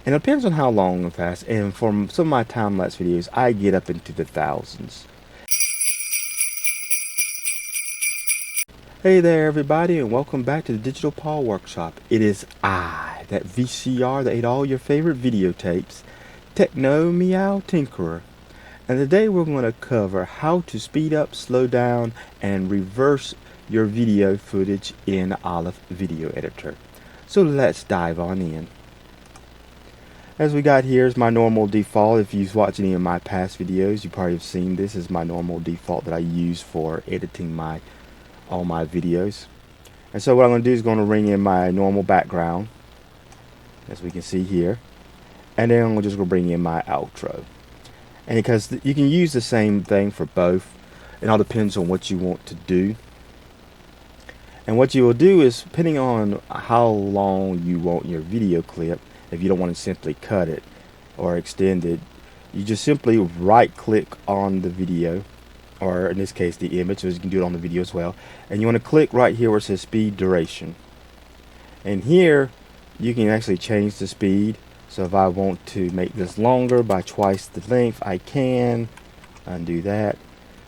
And it depends on how long and fast. And for some of my time-lapse videos, I get up into the thousands. Hey there everybody, and welcome back to the Digital Paul Workshop. It is I, that VCR that ate all your favorite videotapes, Techno Meow Tinkerer. And today we're going to cover how to speed up, slow down, and reverse your video footage in Olive Video Editor. So let's dive on in. As we got here is my normal default. If you've watched any of my past videos, you probably have seen this is my normal default that I use for editing all my videos. And so what I'm going to do is going to ring in my normal background, as we can see here, and then I'm just going to bring in my outro. And because you can use the same thing for both, it all depends on what you want to do. And what you will do is, depending on how long you want your video clip, if you don't want to simply cut it or extend it, you just simply right click on the video, or in this case the image, so you can do it on the video as well, and you want to click right here where it says speed duration. And here you can actually change the speed. So if I want to make this longer by twice the length, I can undo that.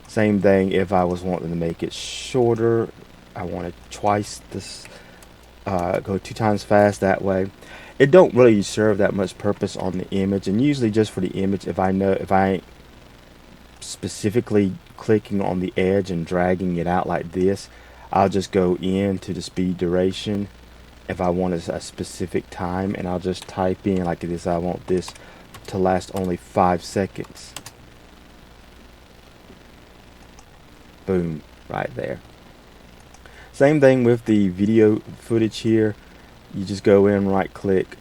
Same thing if I was wanting to make it shorter, I want it twice this, go 2 times fast that way. It don't really serve that much purpose on the image, and usually just for the image, if I ain't specifically clicking on the edge and dragging it out like this, I'll just go into the speed duration if I want a specific time, and I'll just type in like this. I want this to last only 5 seconds. Boom, right there. Same thing with the video footage here. You just go in, right click,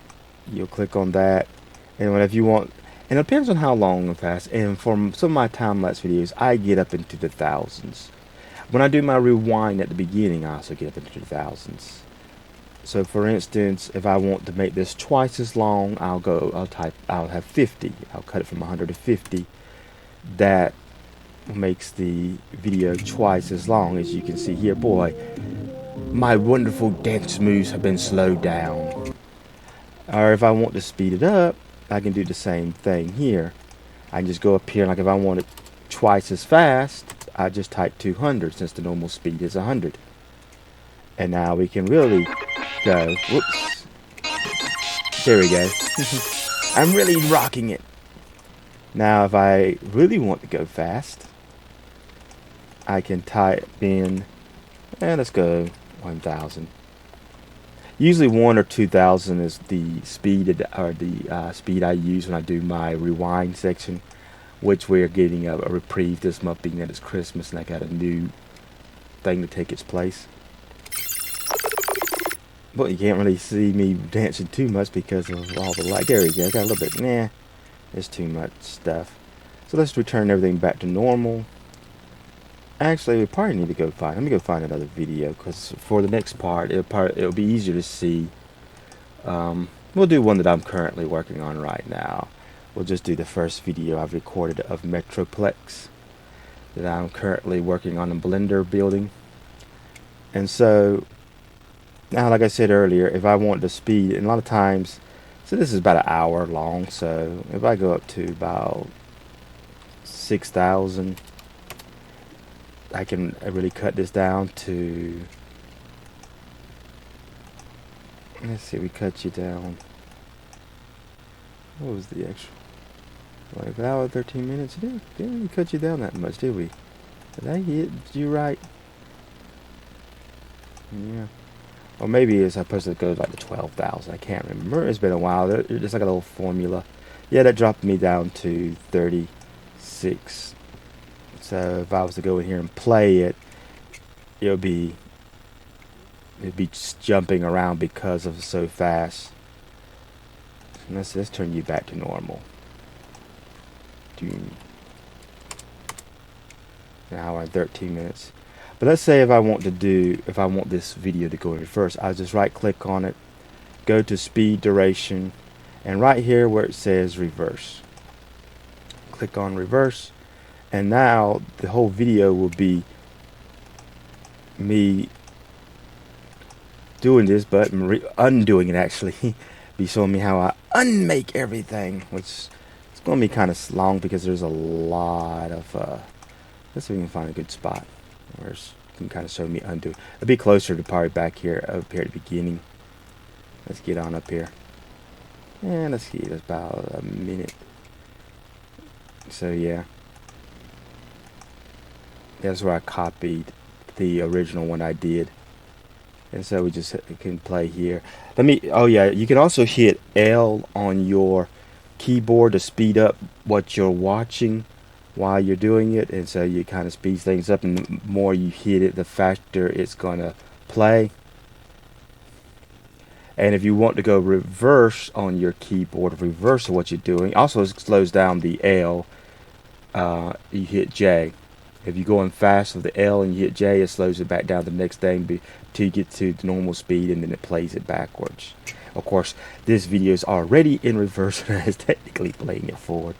you'll click on that, and whenever you want, and it depends on how long and fast. And for some of my time-lapse videos, I get up into the thousands. When I do my rewind at the beginning, I also get up into the thousands. So for instance, if I want to make this twice as long, I'll have 50. I'll cut it from 100 to 50. That makes the video twice as long. As you can see here, boy, my wonderful dance moves have been slowed down. Or if I want to speed it up, I can do the same thing here. I can just go up here, like if I want it twice as fast, I just type 200 since the normal speed is 100. And now we can really go. Whoops. There we go. I'm really rocking it. Now if I really want to go fast, I can type in, let's go 1000. Usually 1 or 2000 is the speed speed I use when I do my rewind section, which we're getting a reprieve this month, being that it's Christmas and I got a new thing to take its place. But you can't really see me dancing too much because of all the light. There we go. Got a little bit. There's too much stuff. So let's return everything back to normal. Actually, we probably need to go find. Let me go find another video, because for the next part, it'll be easier to see. We'll do one that I'm currently working on right now. We'll just do the first video I've recorded of Metroplex that I'm currently working on in Blender building. And so now, like I said earlier, if I want the speed, and a lot of times, so this is about an hour long, so if I go up to about 6,000, I can really cut this down to, let's see, we cut you down, what was the actual, like an hour 13 minutes? Didn't we cut you down that much, did we? Did I hit you right? Yeah. Or maybe it's supposed to go like to 12,000. I can't remember. It's been a while. There's like a little formula. Yeah, that dropped me down to 36. So if I was to go in here and play it, it'd be just jumping around because of so fast. And let's turn you back to normal. An hour and 13 minutes. But let's say if I want this video to go in reverse, I'll just right click on it, go to speed duration, and right here where it says reverse, click on reverse, and now the whole video will be me doing this, but undoing it actually be showing me how I unmake everything, which is going to be kind of long because there's a lot of, let's see if we can find a good spot where you can kind of show me undo. It'll be closer to probably back here, up here at the beginning. Let's get on up here. And let's see, that's about a minute. So yeah. That's where I copied the original one I did. And so we just can play here. Oh yeah, you can also hit L on your keyboard to speed up what you're watching while you're doing it. And so you kind of speeds things up, and the more you hit it, the faster it's going to play. And if you want to go reverse on your keyboard, reverse of what you're doing, also it slows down the L, you hit J. If you go in fast with the L and you hit J, it slows it back down to the next thing till you get to the normal speed, and then it plays it backwards. Of course, this video is already in reverse and it's technically playing it forward.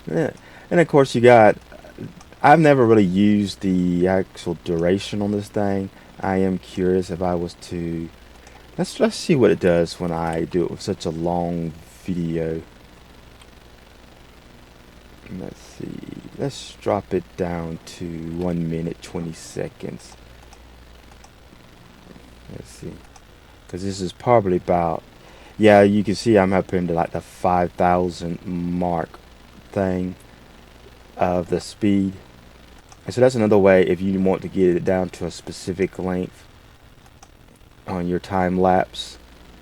Yeah. And of course, I've never really used the actual duration on this thing. I am curious if I was to, let's see what it does when I do it with such a long video. Let's see, let's drop it down to 1 minute 20 seconds. Let's see, because this is probably about, yeah, you can see I'm up into like the 5,000 mark thing of the speed. And so that's another way if you want to get it down to a specific length on your time lapse,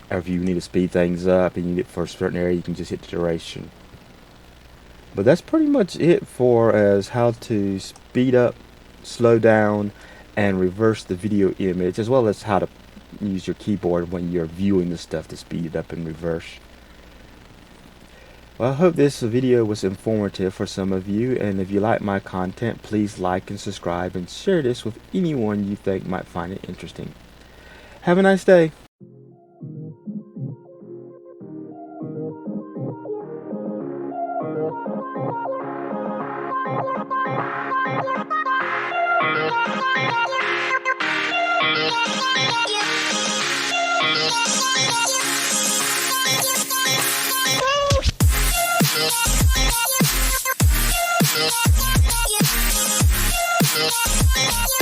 or if you need to speed things up and you get for a certain area, you can just hit the duration. But that's pretty much it for as how to speed up, slow down, and reverse the video image, as well as how to use your keyboard when you're viewing the stuff to speed it up and reverse. Well, I hope this video was informative for some of you, and if you like my content, please like and subscribe and share this with anyone you think might find it interesting. Have a nice day. Yeah.